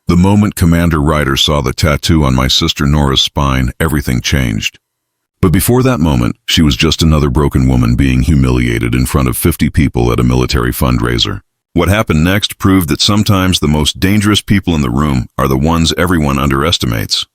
The moment Commander Ryder saw the tattoo on my sister Nora's spine, everything changed. But before that moment, she was just another broken woman being humiliated in front of 50 people at a military fundraiser. What happened next proved that sometimes the most dangerous people in the room are the ones everyone underestimates.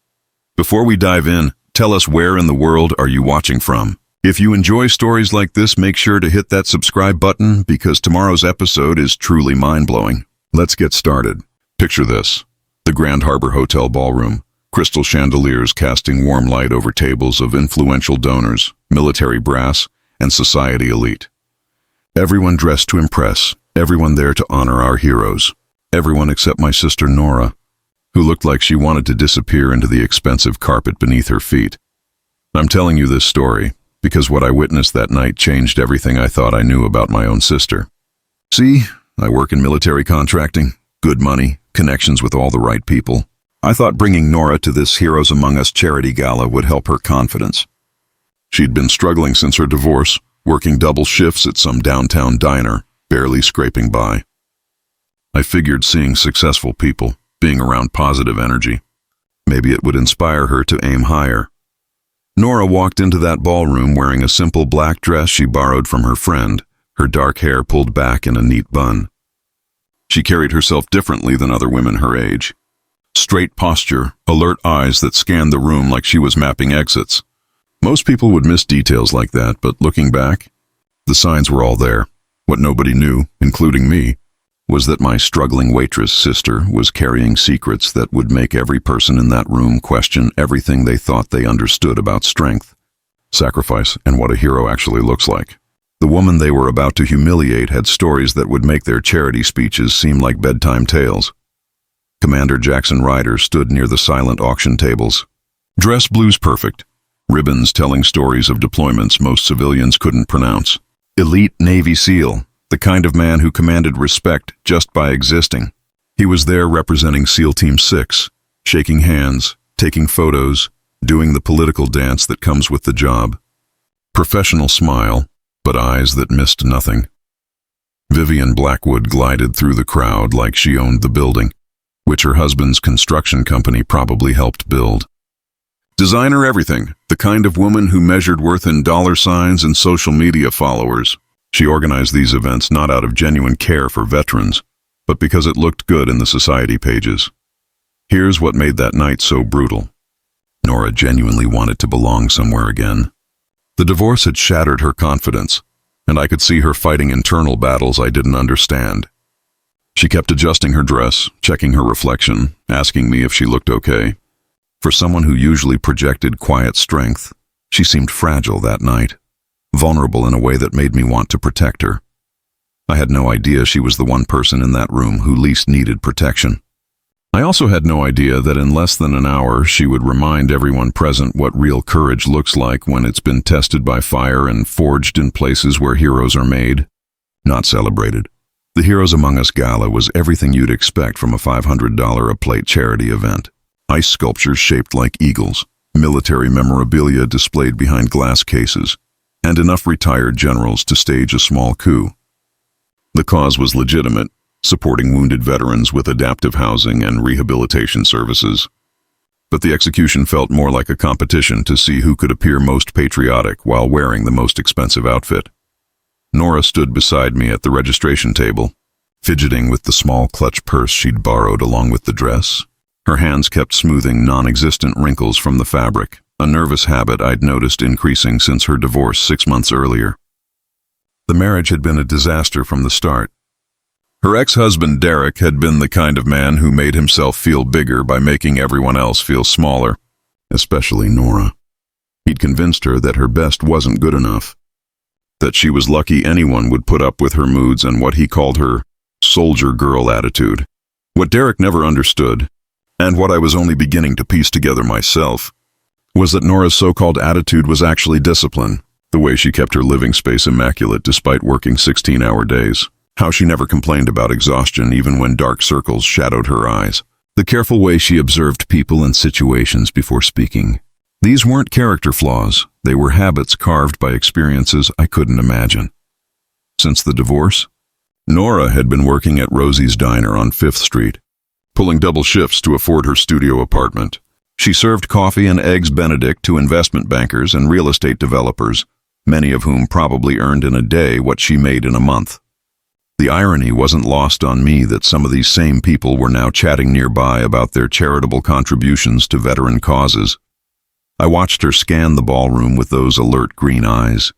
Before we dive in, tell us where in the world are you watching from? If you enjoy stories like this, make sure to hit that subscribe button because tomorrow's episode is truly mind-blowing. Let's get started. Picture this: the Grand Harbor Hotel ballroom, crystal chandeliers casting warm light over tables of influential donors, military brass, and society elite. Everyone dressed to impress, everyone there to honor our heroes. Everyone except my sister Nora, who looked like she wanted to disappear into the expensive carpet beneath her feet. I'm telling you this story because what I witnessed that night changed everything I thought I knew about my own sister. See, I work in military contracting, good money, connections with all the right people. I thought bringing Nora to this Heroes Among Us charity gala would help her confidence. She'd been struggling since her divorce, working double shifts at some downtown diner, barely scraping by. I figured seeing successful people, being around positive energy, maybe it would inspire her to aim higher. Nora walked into that ballroom wearing a simple black dress she borrowed from her friend, her dark hair pulled back in a neat bun. She carried herself differently than other women her age. Straight posture, alert eyes that scanned the room like she was mapping exits. Most people would miss details like that, but looking back, the signs were all there. What nobody knew, including me, was that my struggling waitress sister was carrying secrets that would make every person in that room question everything they thought they understood about strength, sacrifice, and what a hero actually looks like. The woman they were about to humiliate had stories that would make their charity speeches seem like bedtime tales. Commander Jackson Ryder stood near the silent auction tables. Dress blues perfect, ribbons telling stories of deployments most civilians couldn't pronounce. Elite Navy SEAL, the kind of man who commanded respect just by existing. He was there representing SEAL Team 6, shaking hands, taking photos, doing the political dance that comes with the job. Professional smile, but eyes that missed nothing. Vivian Blackwood glided through the crowd like she owned the building, which her husband's construction company probably helped build. Designer everything, the kind of woman who measured worth in dollar signs and social media followers. She organized these events not out of genuine care for veterans, but because it looked good in the society pages. Here's what made that night so brutal. Nora genuinely wanted to belong somewhere again. The divorce had shattered her confidence, and I could see her fighting internal battles I didn't understand. She kept adjusting her dress, checking her reflection, asking me if she looked okay. For someone who usually projected quiet strength, she seemed fragile that night, vulnerable in a way that made me want to protect her. I had no idea she was the one person in that room who least needed protection. I also had no idea that in less than an hour she would remind everyone present what real courage looks like when it's been tested by fire and forged in places where heroes are made, not celebrated. The Heroes Among Us Gala was everything you'd expect from a $500 a plate charity event. Ice sculptures shaped like eagles, military memorabilia displayed behind glass cases, and enough retired generals to stage a small coup. The cause was legitimate, supporting wounded veterans with adaptive housing and rehabilitation services. But the execution felt more like a competition to see who could appear most patriotic while wearing the most expensive outfit. Nora stood beside me at the registration table, fidgeting with the small clutch purse she'd borrowed along with the dress. Her hands kept smoothing non-existent wrinkles from the fabric, a nervous habit I'd noticed increasing since her divorce 6 months earlier. The marriage had been a disaster from the start. Her ex-husband Derek had been the kind of man who made himself feel bigger by making everyone else feel smaller, especially Nora. He'd convinced her that her best wasn't good enough, that she was lucky anyone would put up with her moods and what he called her soldier girl attitude. What Derek never understood, and what I was only beginning to piece together myself, was that Nora's so-called attitude was actually discipline, the way she kept her living space immaculate despite working 16-hour days, how she never complained about exhaustion even when dark circles shadowed her eyes, the careful way she observed people and situations before speaking. These weren't character flaws, they were habits carved by experiences I couldn't imagine. Since the divorce, Nora had been working at Rosie's Diner on 5th Street, pulling double shifts to afford her studio apartment. She served coffee and eggs Benedict to investment bankers and real estate developers, many of whom probably earned in a day what she made in a month. The irony wasn't lost on me that some of these same people were now chatting nearby about their charitable contributions to veteran causes. I watched her scan the ballroom with those alert green eyes,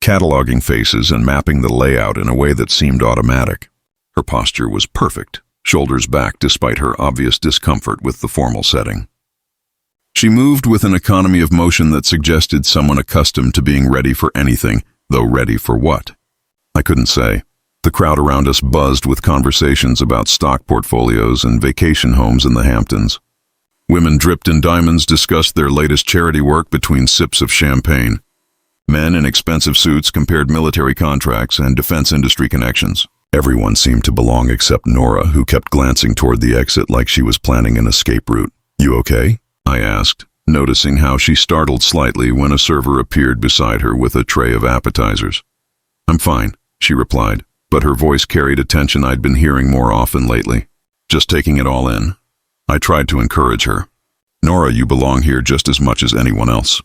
cataloging faces and mapping the layout in a way that seemed automatic. Her posture was perfect, shoulders back despite her obvious discomfort with the formal setting. She moved with an economy of motion that suggested someone accustomed to being ready for anything, though ready for what? I couldn't say. The crowd around us buzzed with conversations about stock portfolios and vacation homes in the Hamptons. Women dripped in diamonds discussed their latest charity work between sips of champagne. Men in expensive suits compared military contracts and defense industry connections. Everyone seemed to belong except Nora, who kept glancing toward the exit like she was planning an escape route. "You okay?" I asked, noticing how she startled slightly when a server appeared beside her with a tray of appetizers. "I'm fine," she replied, but her voice carried a tension I'd been hearing more often lately. "Just taking it all in." I tried to encourage her. "Nora, you belong here just as much as anyone else.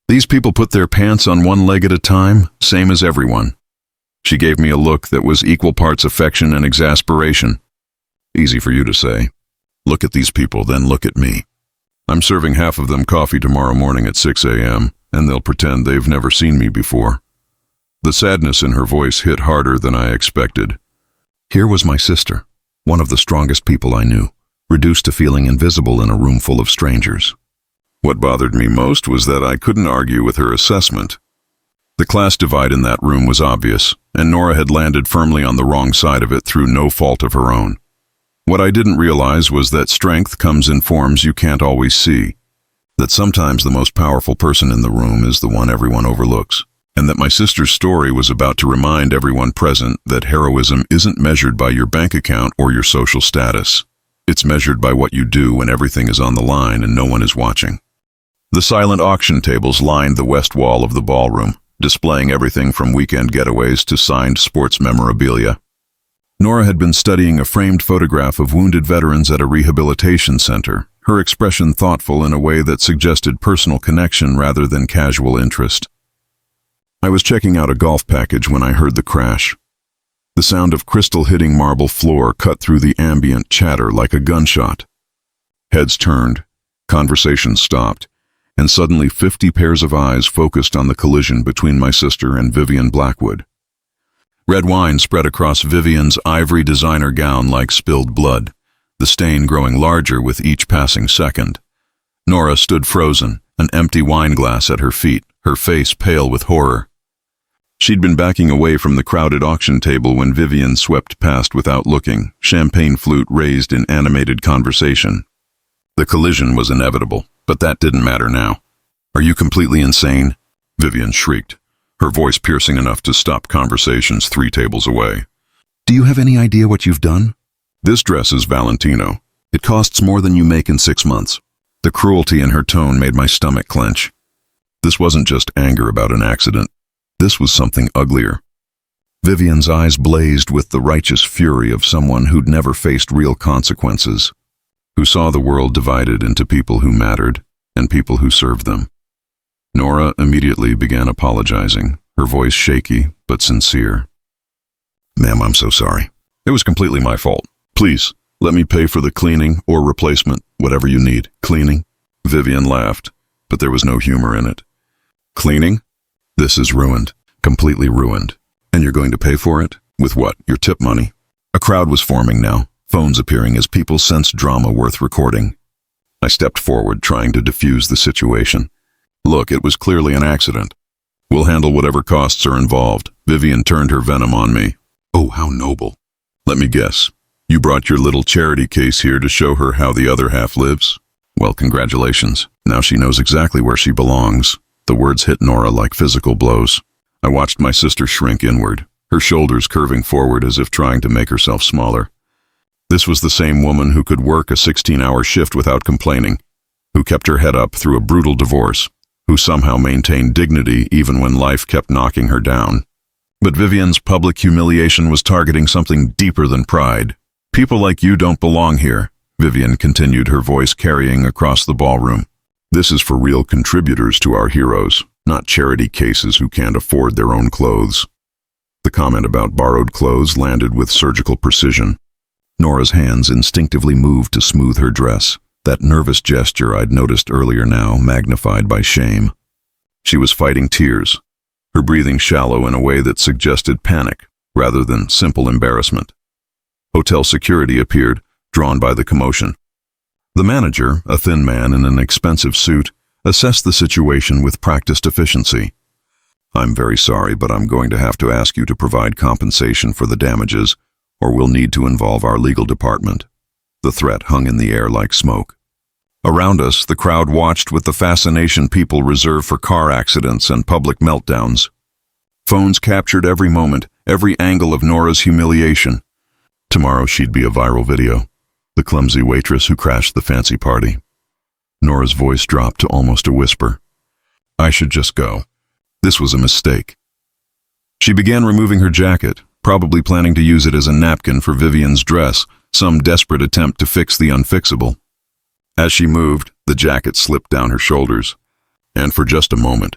These people put their pants on one leg at a time, same as everyone." She gave me a look that was equal parts affection and exasperation. "Easy for you to say. Look at these people, then look at me. I'm serving half of them coffee tomorrow morning at 6 a.m., and they'll pretend they've never seen me before." The sadness in her voice hit harder than I expected. Here was my sister, one of the strongest people I knew, reduced to feeling invisible in a room full of strangers. What bothered me most was that I couldn't argue with her assessment. The class divide in that room was obvious, and Nora had landed firmly on the wrong side of it through no fault of her own. What I didn't realize was that strength comes in forms you can't always see, that sometimes the most powerful person in the room is the one everyone overlooks, and that my sister's story was about to remind everyone present that heroism isn't measured by your bank account or your social status. It's measured by what you do when everything is on the line and no one is watching. The silent auction tables lined the west wall of the ballroom, displaying everything from weekend getaways to signed sports memorabilia. Nora had been studying a framed photograph of wounded veterans at a rehabilitation center, her expression thoughtful in a way that suggested personal connection rather than casual interest. I was checking out a golf package when I heard the crash. The sound of crystal hitting marble floor cut through the ambient chatter like a gunshot. Heads turned, conversation stopped, and suddenly 50 pairs of eyes focused on the collision between my sister and Vivian Blackwood. Red wine spread across Vivian's ivory designer gown like spilled blood, the stain growing larger with each passing second. Nora stood frozen, an empty wine glass at her feet, her face pale with horror. She'd been backing away from the crowded auction table when Vivian swept past without looking, champagne flute raised in animated conversation. The collision was inevitable, but that didn't matter now. "Are you completely insane?" Vivian shrieked, her voice piercing enough to stop conversations 3 tables away. "Do you have any idea what you've done? This dress is Valentino. It costs more than you make in 6 months. The cruelty in her tone made my stomach clench. This wasn't just anger about an accident. This was something uglier. Vivian's eyes blazed with the righteous fury of someone who'd never faced real consequences, who saw the world divided into people who mattered and people who served them. Nora immediately began apologizing, her voice shaky but sincere. "Ma'am, I'm so sorry. It was completely my fault. Please, let me pay for the cleaning or replacement, whatever you need." "Cleaning?" Vivian laughed, but there was no humor in it. "Cleaning? This is ruined, completely ruined. And you're going to pay for it? With what, your tip money?" A crowd was forming now, phones appearing as people sensed drama worth recording. I stepped forward, trying to defuse the situation. "Look, it was clearly an accident. We'll handle whatever costs are involved." Vivian turned her venom on me. "Oh, how noble. Let me guess. You brought your little charity case here to show her how the other half lives? Well, congratulations. Now she knows exactly where she belongs." The words hit Nora like physical blows. I watched my sister shrink inward, her shoulders curving forward as if trying to make herself smaller. This was the same woman who could work a 16-hour shift without complaining, who kept her head up through a brutal divorce, who somehow maintained dignity even when life kept knocking her down. But Vivian's public humiliation was targeting something deeper than pride. "People like you don't belong here," Vivian continued, her voice carrying across the ballroom. This is for real contributors to our heroes, not charity cases who can't afford their own clothes. The comment about borrowed clothes landed with surgical precision. Nora's hands instinctively moved to smooth her dress, that nervous gesture I'd noticed earlier now magnified by shame. She was fighting tears, her breathing shallow in a way that suggested panic rather than simple embarrassment. Hotel security appeared, drawn by the commotion. The manager, a thin man in an expensive suit, assessed the situation with practiced efficiency. I'm very sorry, but I'm going to have to ask you to provide compensation for the damages, or we'll need to involve our legal department. The threat hung in the air like smoke. Around us, the crowd watched with the fascination people reserve for car accidents and public meltdowns. Phones captured every moment, every angle of Nora's humiliation. Tomorrow she'd be a viral video. The clumsy waitress who crashed the fancy party. Nora's voice dropped to almost a whisper. I should just go. This was a mistake. She began removing her jacket, probably planning to use it as a napkin for Vivian's dress, some desperate attempt to fix the unfixable. As she moved, the jacket slipped down her shoulders, and for just a moment,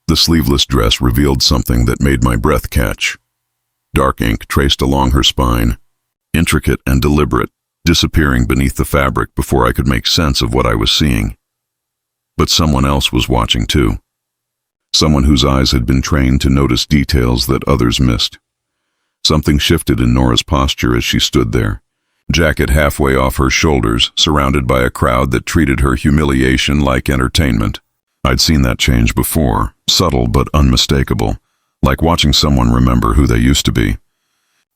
the sleeveless dress revealed something that made my breath catch. Dark ink traced along her spine, intricate and deliberate, disappearing beneath the fabric before I could make sense of what I was seeing. But someone else was watching too. Someone whose eyes had been trained to notice details that others missed. Something shifted in Nora's posture as she stood there, jacket halfway off her shoulders, surrounded by a crowd that treated her humiliation like entertainment. I'd seen that change before, subtle but unmistakable, like watching someone remember who they used to be.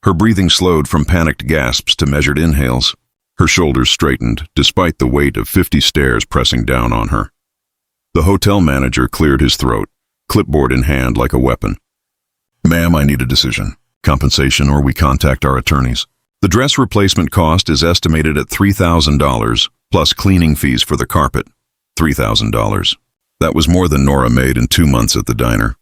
Her breathing slowed from panicked gasps to measured inhales. Her shoulders straightened, despite the weight of 50 stares pressing down on her. The hotel manager cleared his throat, clipboard in hand like a weapon. Ma'am, I need a decision. Compensation or we contact our attorneys. The dress replacement cost is estimated at $3,000, plus cleaning fees for the carpet. $3,000. That was more than Nora made in 2 months at the diner.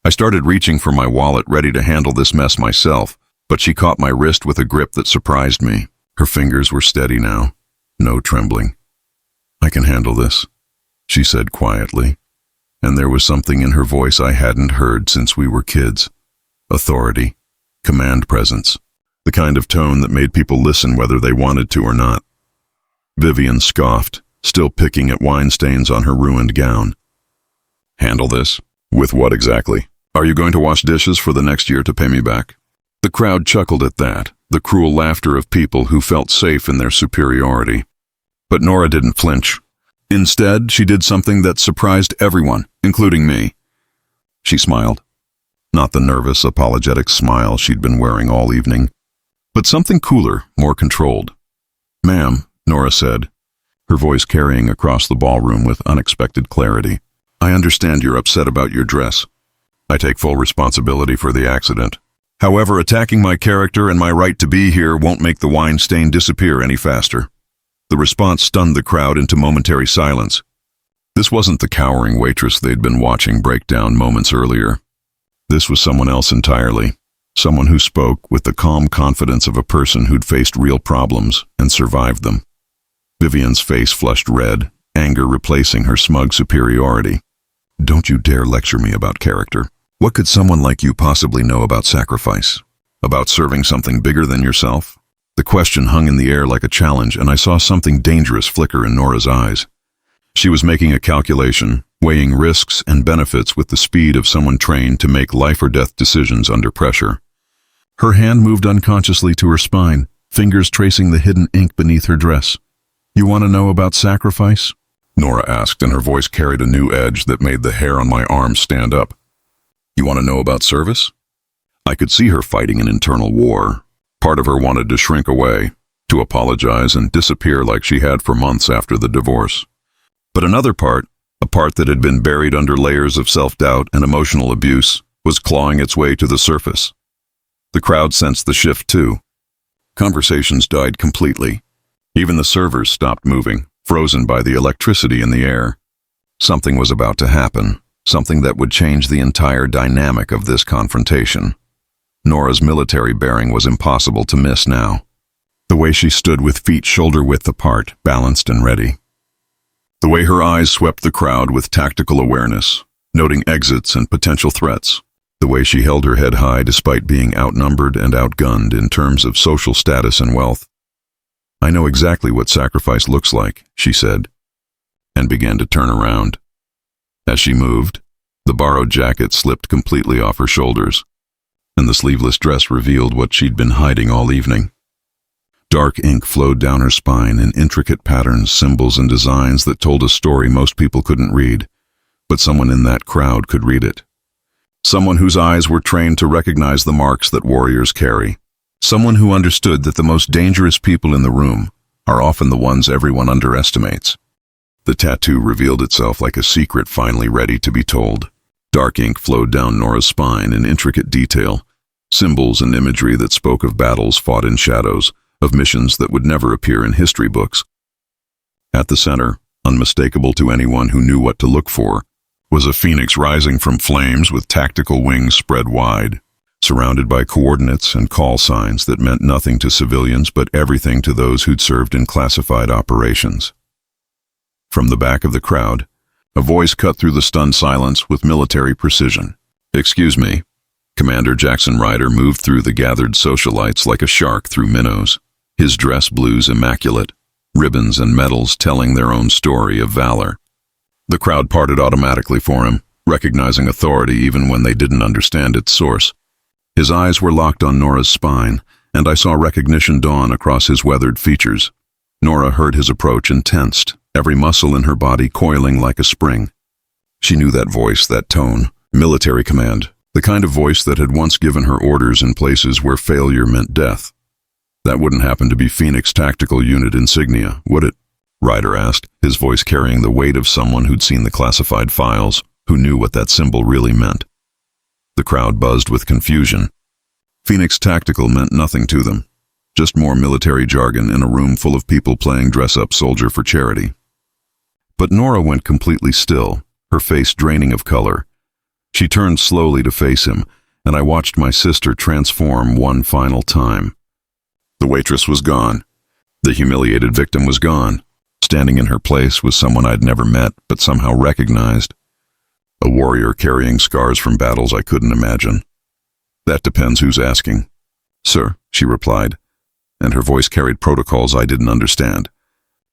I started reaching for my wallet, ready to handle this mess myself, but she caught my wrist with a grip that surprised me. Her fingers were steady now, no trembling. I can handle this, she said quietly, and there was something in her voice I hadn't heard since we were kids. Authority, command presence, the kind of tone that made people listen whether they wanted to or not. Vivian scoffed, still picking at wine stains on her ruined gown. Handle this? With what exactly? Are you going to wash dishes for the next year to pay me back? The crowd chuckled at that, the cruel laughter of people who felt safe in their superiority. But Nora didn't flinch. Instead, she did something that surprised everyone, including me. She smiled. Not the nervous, apologetic smile she'd been wearing all evening, but something cooler, more controlled. Ma'am, Nora said, her voice carrying across the ballroom with unexpected clarity. I understand you're upset about your dress. I take full responsibility for the accident. However, attacking my character and my right to be here won't make the wine stain disappear any faster. The response stunned the crowd into momentary silence. This wasn't the cowering waitress they'd been watching break down moments earlier. This was someone else entirely, someone who spoke with the calm confidence of a person who'd faced real problems and survived them. Vivian's face flushed red, anger replacing her smug superiority. Don't you dare lecture me about character. What could someone like you possibly know about sacrifice? About serving something bigger than yourself? The question hung in the air like a challenge, and I saw something dangerous flicker in Nora's eyes. She was making a calculation, weighing risks and benefits with the speed of someone trained to make life-or-death decisions under pressure. Her hand moved unconsciously to her spine, fingers tracing the hidden ink beneath her dress. You want to know about sacrifice? Nora asked, and her voice carried a new edge that made the hair on my arm stand up. You want to know about service? I could see her fighting an internal war. Part of her wanted to shrink away, to apologize and disappear like she had for months after the divorce. But another part, a part that had been buried under layers of self-doubt and emotional abuse, was clawing its way to the surface. The crowd sensed the shift too. Conversations died completely. Even the servers stopped moving, frozen by the electricity in the air. Something was about to happen, something that would change the entire dynamic of this confrontation. Nora's military bearing was impossible to miss now. The way she stood with feet shoulder-width apart, balanced and ready. The way her eyes swept the crowd with tactical awareness, noting exits and potential threats. The way she held her head high despite being outnumbered and outgunned in terms of social status and wealth. "I know exactly what sacrifice looks like," she said, and began to turn around. As she moved, the borrowed jacket slipped completely off her shoulders, and the sleeveless dress revealed what she'd been hiding all evening. Dark ink flowed down her spine in intricate patterns, symbols, and designs that told a story most people couldn't read, but someone in that crowd could read it. Someone whose eyes were trained to recognize the marks that warriors carry. Someone who understood that the most dangerous people in the room are often the ones everyone underestimates. The tattoo revealed itself like a secret finally ready to be told. Dark ink flowed down Nora's spine in intricate detail, symbols and imagery that spoke of battles fought in shadows, of missions that would never appear in history books. At the center, unmistakable to anyone who knew what to look for, was a phoenix rising from flames with tactical wings spread wide, surrounded by coordinates and call signs that meant nothing to civilians but everything to those who'd served in classified operations. From the back of the crowd, a voice cut through the stunned silence with military precision. "Excuse me." Commander Jackson Ryder moved through the gathered socialites like a shark through minnows, his dress blues immaculate, ribbons and medals telling their own story of valor. The crowd parted automatically for him, recognizing authority even when they didn't understand its source. His eyes were locked on Nora's spine, and I saw recognition dawn across his weathered features. Nora heard his approach and tensed, every muscle in her body coiling like a spring. She knew that voice, that tone, military command, the kind of voice that had once given her orders in places where failure meant death. That wouldn't happen to be Phoenix Tactical Unit insignia, would it? Ryder asked, his voice carrying the weight of someone who'd seen the classified files, who knew what that symbol really meant. The crowd buzzed with confusion. Phoenix Tactical meant nothing to them, just more military jargon in a room full of people playing dress-up soldier for charity. But Nora went completely still, her face draining of color. She turned slowly to face him, and I watched my sister transform one final time. The waitress was gone. The humiliated victim was gone. Standing in her place was someone I'd never met, but somehow recognized. A warrior carrying scars from battles I couldn't imagine. "That depends who's asking." "Sir," she replied, and her voice carried protocols I didn't understand.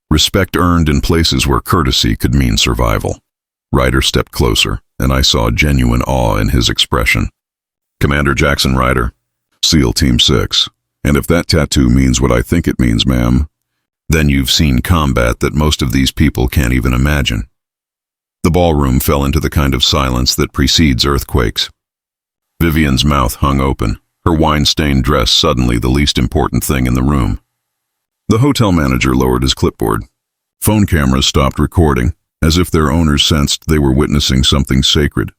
Respect earned in places where courtesy could mean survival. Ryder stepped closer, and I saw genuine awe in his expression. "Commander Jackson Ryder, SEAL Team 6, and if that tattoo means what I think it means, ma'am, then you've seen combat that most of these people can't even imagine." The ballroom fell into the kind of silence that precedes earthquakes. Vivian's mouth hung open, her wine-stained dress suddenly the least important thing in the room. The hotel manager lowered his clipboard. Phone cameras stopped recording, as if their owners sensed they were witnessing something sacred.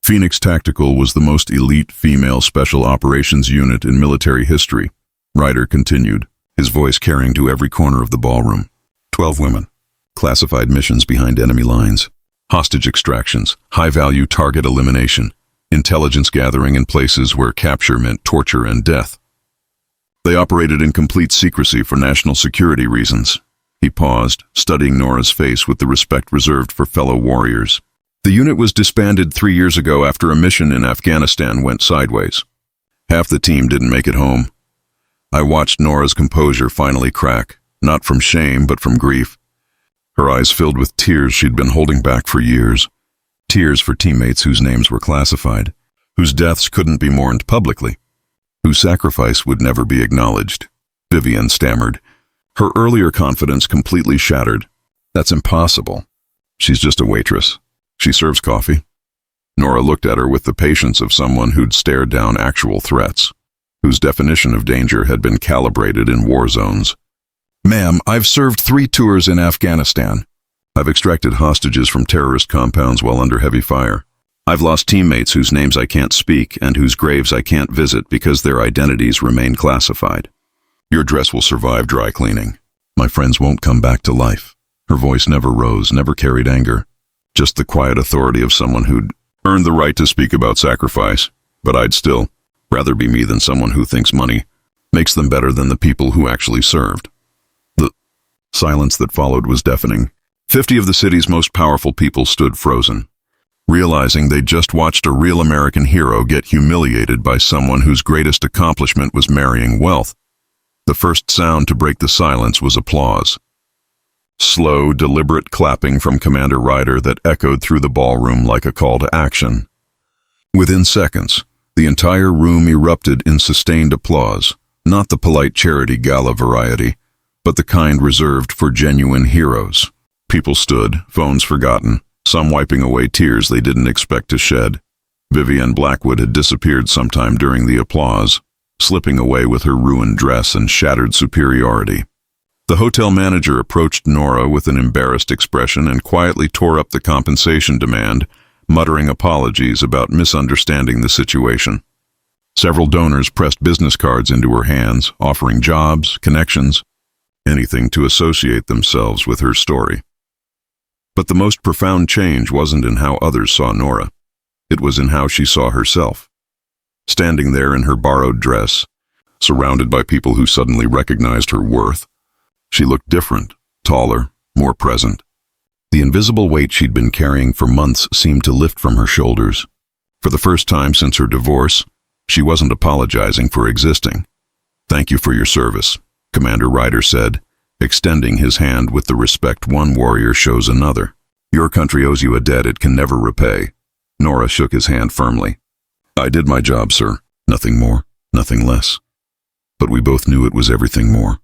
Phoenix Tactical was the most elite female special operations unit in military history, Ryder continued, his voice carrying to every corner of the ballroom. 12 women. Classified missions behind enemy lines. Hostage extractions. High-value target elimination. Intelligence gathering in places where capture meant torture and death. They operated in complete secrecy for national security reasons. He paused, studying Nora's face with the respect reserved for fellow warriors. The unit was disbanded 3 years ago after a mission in Afghanistan went sideways. Half the team didn't make it home. I watched Nora's composure finally crack, not from shame but from grief. Her eyes filled with tears she'd been holding back for years. Tears for teammates whose names were classified, whose deaths couldn't be mourned publicly, whose sacrifice would never be acknowledged. Vivian stammered, her earlier confidence completely shattered. "That's impossible. She's just a waitress. She serves coffee." Nora looked at her with the patience of someone who'd stared down actual threats, whose definition of danger had been calibrated in war zones. "Ma'am, I've served 3 tours in Afghanistan. I've extracted hostages from terrorist compounds while under heavy fire. I've lost teammates whose names I can't speak and whose graves I can't visit because their identities remain classified. Your dress will survive dry cleaning. My friends won't come back to life." Her voice never rose, never carried anger, just the quiet authority of someone who'd earned the right to speak about sacrifice, but I'd still rather be me than someone who thinks money makes them better than the people who actually served. The silence that followed was deafening. 50 of the city's most powerful people stood frozen, realizing they'd just watched a real American hero get humiliated by someone whose greatest accomplishment was marrying wealth. The first sound to break the silence was applause. Slow, deliberate clapping from Commander Ryder that echoed through the ballroom like a call to action. Within seconds, the entire room erupted in sustained applause, not the polite charity gala variety, but the kind reserved for genuine heroes. People stood, phones forgotten, some wiping away tears they didn't expect to shed. Vivienne Blackwood had disappeared sometime during the applause, slipping away with her ruined dress and shattered superiority. The hotel manager approached Nora with an embarrassed expression and quietly tore up the compensation demand, muttering apologies about misunderstanding the situation. Several donors pressed business cards into her hands, offering jobs, connections, anything to associate themselves with her story. But the most profound change wasn't in how others saw Nora. It was in how she saw herself. Standing there in her borrowed dress, surrounded by people who suddenly recognized her worth, she looked different, taller, more present. The invisible weight she'd been carrying for months seemed to lift from her shoulders. For the first time since her divorce, she wasn't apologizing for existing. "Thank you for your service," Commander Ryder said, extending his hand with the respect one warrior shows another. "Your country owes you a debt it can never repay." Nora shook his hand firmly. "I did my job, sir. Nothing more, nothing less." But we both knew it was everything more.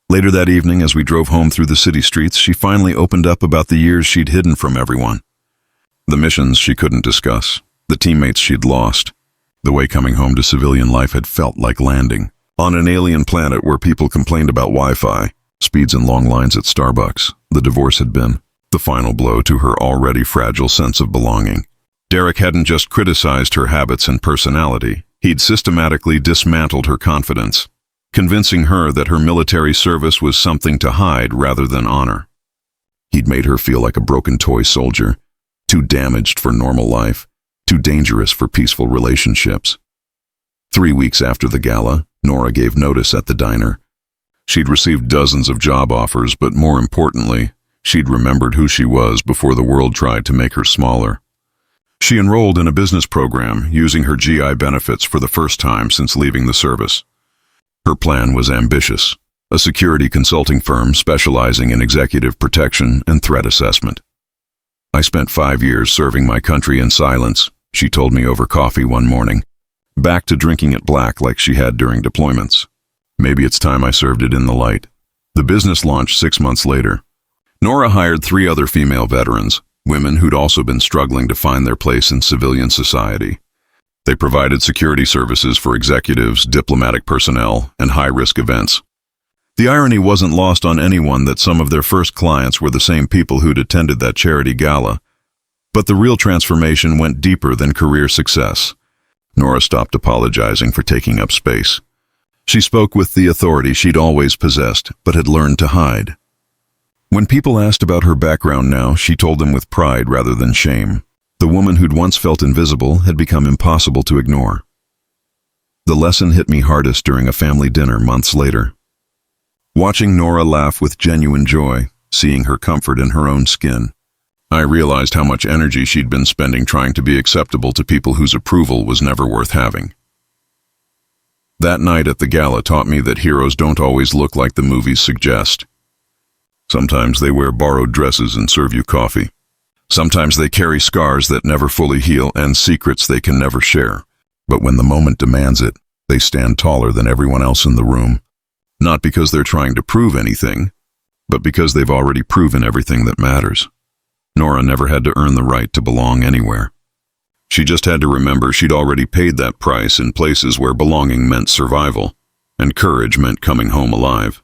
Later that evening, as we drove home through the city streets, she finally opened up about the years she'd hidden from everyone. The missions she couldn't discuss, the teammates she'd lost, the way coming home to civilian life had felt like landing on an alien planet where people complained about Wi-Fi, speeds and long lines at Starbucks. The divorce had been the final blow to her already fragile sense of belonging. Derek hadn't just criticized her habits and personality, he'd systematically dismantled her confidence, convincing her that her military service was something to hide rather than honor. He'd made her feel like a broken toy soldier, too damaged for normal life, too dangerous for peaceful relationships. 3 weeks after the gala, Nora gave notice at the diner. She'd received dozens of job offers, but more importantly, she'd remembered who she was before the world tried to make her smaller. She enrolled in a business program, using her GI benefits for the first time since leaving the service. Her plan was ambitious, a security consulting firm specializing in executive protection and threat assessment. "I spent 5 years serving my country in silence," she told me over coffee one morning, back to drinking it black like she had during deployments. "Maybe it's time I served it in the light." The business launched 6 months later. Nora hired 3 other female veterans, women who'd also been struggling to find their place in civilian society. They provided security services for executives, diplomatic personnel, and high-risk events. The irony wasn't lost on anyone that some of their first clients were the same people who'd attended that charity gala. But the real transformation went deeper than career success. Nora stopped apologizing for taking up space. She spoke with the authority she'd always possessed, but had learned to hide. When people asked about her background now, she told them with pride rather than shame. The woman who'd once felt invisible had become impossible to ignore. The lesson hit me hardest during a family dinner months later. Watching Nora laugh with genuine joy, seeing her comfort in her own skin, I realized how much energy she'd been spending trying to be acceptable to people whose approval was never worth having. That night at the gala taught me that heroes don't always look like the movies suggest. Sometimes they wear borrowed dresses and serve you coffee. Sometimes they carry scars that never fully heal and secrets they can never share. But when the moment demands it, they stand taller than everyone else in the room. Not because they're trying to prove anything, but because they've already proven everything that matters. Nora never had to earn the right to belong anywhere. She just had to remember she'd already paid that price in places where belonging meant survival, and courage meant coming home alive.